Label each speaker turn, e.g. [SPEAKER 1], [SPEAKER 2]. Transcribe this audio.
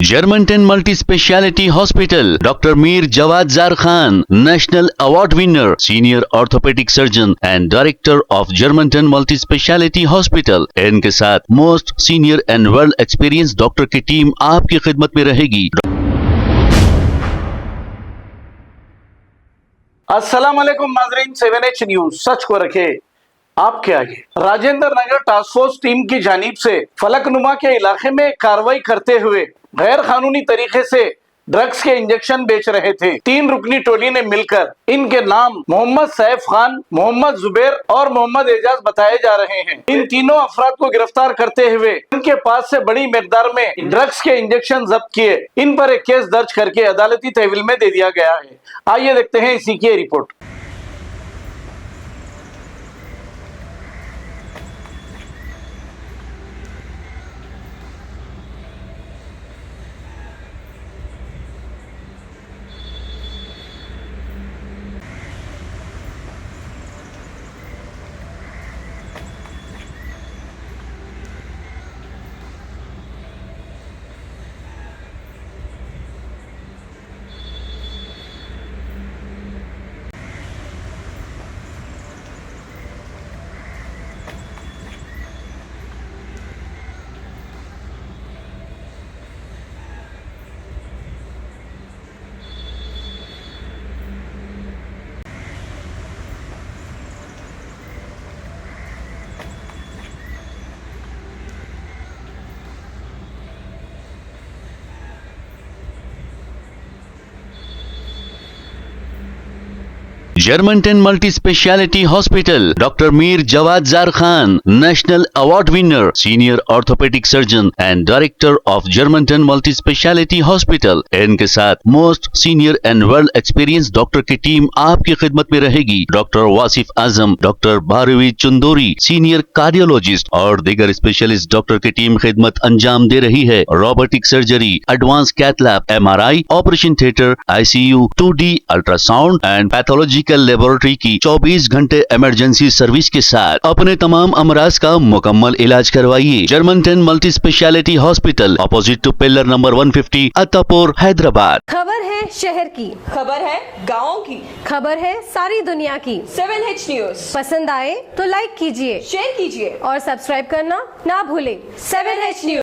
[SPEAKER 1] Germanton multi speciality hospital, doctor Mir Jawad Zar Khan, national award winner, senior orthopaedic surgeon and director of Germanton multi speciality hospital. इनके साथ most senior and well experience doctor की team आपकी खिदमत में रहेगी।
[SPEAKER 2] अस्सलाम वालेकुम नाजरीन, 7H न्यूज सच को रखे आपके आगे। Rajendra Nagar task force team की जानिब से फलकनुमा के इलाके में कार्रवाई करते हुए गैर कानूनी तरीके से ड्रग्स के इंजेक्शन बेच रहे थे। 3 रुकनी टोली ने मिलकर इनके नाम मोहम्मद सैफ खान, मोहम्मद जुबैर और मोहम्मद एजाज बताए जा रहे हैं। इन तीनों अफराद को गिरफ्तार करते हुए इनके पास से बड़ी मिकदार में ड्रग्स के इंजेक्शन जब्त किए। इन पर एक केस दर्ज करके अदालती तहवील में दे दिया गया है। आइए देखते हैं इसी की report.
[SPEAKER 1] Germanten multi speciality hospital, doctor Mir Jawad Zar Khan, national award winner, senior orthopaedic surgeon and director of Germanton multi speciality hospital. इनके साथ most senior and well experience doctor की टीम आपकी खिदमत में रहेगी। Doctor Wasif Azam, doctor Bharavi Chandori, senior cardiologist और दीगर स्पेशलिस्ट डॉक्टर की टीम खिदमत अंजाम दे रही है। Robotic surgery, advance cath lab, MRI, operation theatre, ICU, 2D ultrasound and pathological laboratory की 24 घंटे इमरजेंसी सर्विस के साथ अपने तमाम अमराज का मुकम्मल इलाज करवाइए। Germanten multi speciality hospital, opposite to pillar number 150, Attapur, Hyderabad.
[SPEAKER 3] खबर है शहर की,
[SPEAKER 4] खबर है गाँव की,
[SPEAKER 3] खबर है सारी दुनिया की।
[SPEAKER 4] 7H न्यूज
[SPEAKER 3] पसंद आए तो लाइक कीजिए,
[SPEAKER 4] शेयर कीजिए
[SPEAKER 3] और सब्सक्राइब करना ना भूलें।
[SPEAKER 4] 7H news.